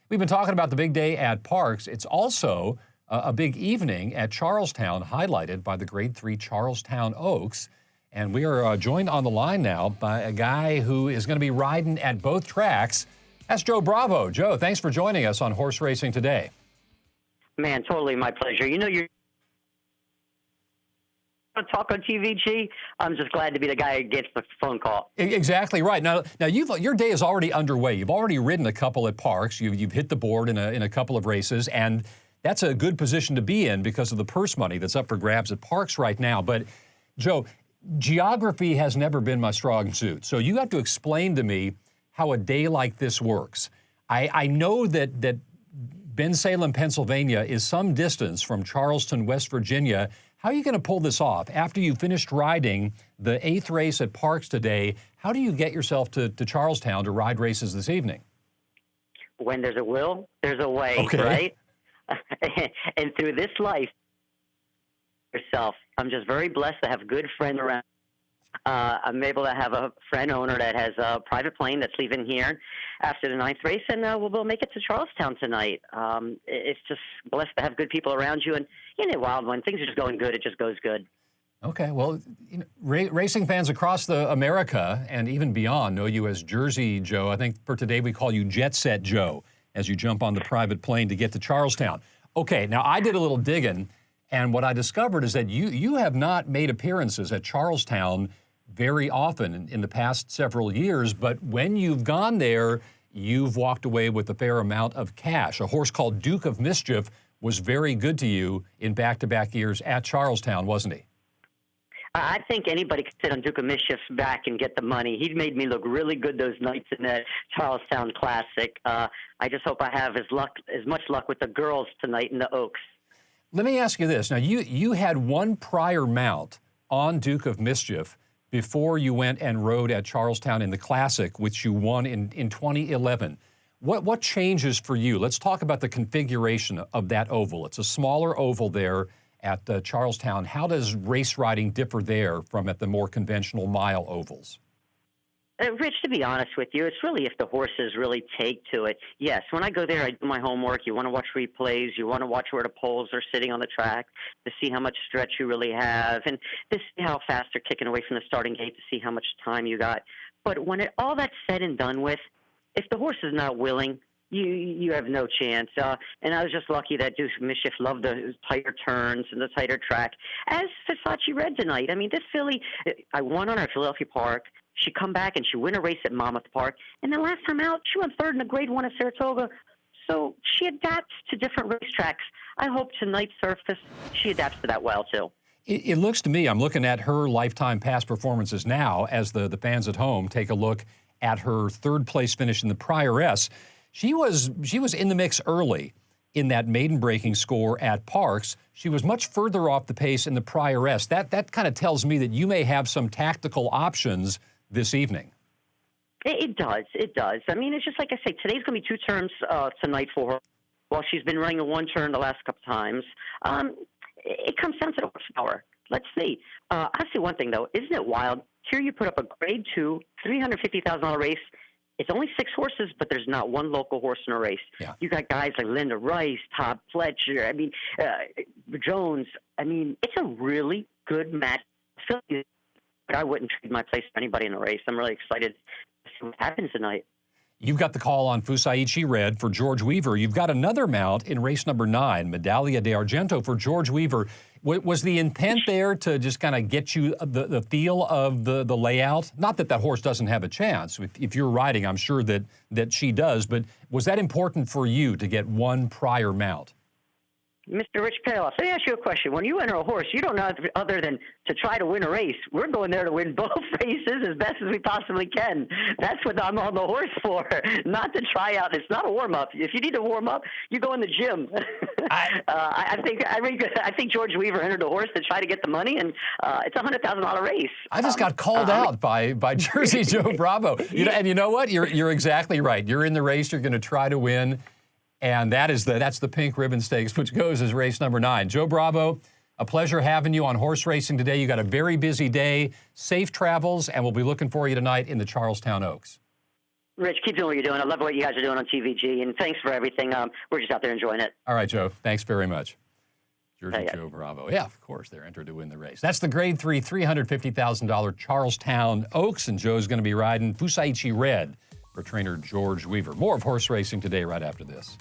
We've been talking about the big day at Parks. It's also a big evening at Charlestown, highlighted by the Grade 3 Charlestown Oaks. And we are joined on the line now by a guy who is going to be riding at both tracks. That's Joe Bravo. Joe, thanks for joining us on Horse Racing Today. Man, totally my pleasure. You know, you're going to talk on TV, G. I'm just glad to be the guy who gets the phone call. Exactly right. Now your day is already underway. You've already ridden a couple at Parks. You've hit the board in a couple of races, and that's a good position to be in because of the purse money that's up for grabs at Parks right now. But, Joe, geography has never been my strong suit. So you have to explain to me how a day like this works. I know that Bensalem, Pennsylvania is some distance from Charleston, West Virginia. How are you going to pull this off? After you finished riding the 8th race at Parks today, how do you get yourself to Charlestown to ride races this evening? When there's a will, there's a way, okay. Right? And through this life, yourself, I'm just very blessed to have good friends around. I'm able to have a friend owner that has a private plane that's leaving here after the 9th race, and we'll make it to Charlestown tonight. It's just blessed to have good people around you, and wild when things are just going good, it just goes good. Okay, well, racing fans across America and even beyond know you as Jersey Joe. I think for today we call you Jet Set Joe as you jump on the private plane to get to Charlestown. Okay, now I did a little digging, and what I discovered is that you have not made appearances at Charlestown very often in the past several years, but when you've gone there, you've walked away with a fair amount of cash. A horse called Duke of Mischief was very good to you in back-to-back years at Charlestown, wasn't he? I think anybody could sit on Duke of Mischief's back and get the money. He made me look really good those nights in that Charlestown Classic. I just hope I have as much luck with the girls tonight in the Oaks. Let me ask you this. Now, you had one prior mount on Duke of Mischief before you went and rode at Charlestown in the Classic, which you won in 2011. What changes for you? Let's talk about the configuration of that oval. It's a smaller oval there at Charlestown. How does race riding differ there from at the more conventional mile ovals? Rich, to be honest with you, it's really if the horses really take to it. Yes, when I go there, I do my homework. You want to watch replays. You want to watch where the poles are sitting on the track to see how much stretch you really have and to see how fast they're kicking away from the starting gate to see how much time you got. But when all that's said and done with, if the horse is not willing, you have no chance. And I was just lucky that Duke of Mischief loved the tighter turns and the tighter track. As Fusaichi Red tonight, I mean, this filly, I won on her at Philadelphia Park. She come back and she win a race at Monmouth Park. And then last time out, she won 3rd in the Grade 1 at Saratoga. So she adapts to different racetracks. I hope tonight's surface, she adapts to that well, too. It looks to me, I'm looking at her lifetime past performances now as the fans at home take a look at her 3rd place finish in the prior S. She was in the mix early in that maiden breaking score at Parks. She was much further off the pace in the prior S. That kind of tells me that you may have some tactical options this evening. It does. I mean, it's just like I say, today's going to be 2 turns tonight for her. While she's been running a 1 turn the last couple times, it comes down to the horsepower. Let's see. I'll say one thing, though. Isn't it wild? Here you put up a Grade 2, $350,000 race. It's only 6 horses, but there's not one local horse in a race. Yeah. You got guys like Linda Rice, Todd Fletcher, Jones. I mean, it's a really good match. But I wouldn't trade my place for anybody in a race. I'm really excited to see what happens tonight. You've got the call on Fusaichi Red for George Weaver. You've got another mount in race number 9, Medaglia d'Argento for George Weaver. Was the intent there to just kind of get you the feel of the layout? Not that horse doesn't have a chance. If you're riding, I'm sure that she does. But was that important for you to get one prior mount? Mr. Rich Payoff, let me ask you a question. When you enter a horse, you don't know other than to try to win a race. We're going there to win both races as best as we possibly can. That's what I'm on the horse for, not to try out. It's not a warm-up. If you need to warm up, you go in the gym. I think George Weaver entered the horse to try to get the money, and it's a $100,000 race. I just got called out by Jersey Joe Bravo. And you know what? You're exactly right. You're in the race. You're going to try to win. And that's the Pink Ribbon Stakes, which goes as race number 9. Joe Bravo, a pleasure having you on Horse Racing today. You got a very busy day. Safe travels, and we'll be looking for you tonight in the Charlestown Oaks. Rich, keep doing what you're doing. I love what you guys are doing on TVG, and thanks for everything. We're just out there enjoying it. All right, Joe. Thanks very much. Jockey Yeah. Joe Bravo. Yeah, of course, they're entered to win the race. That's the Grade 3, $350,000 Charlestown Oaks, and Joe's going to be riding Fusaichi Red for trainer George Weaver. More of horse racing today right after this.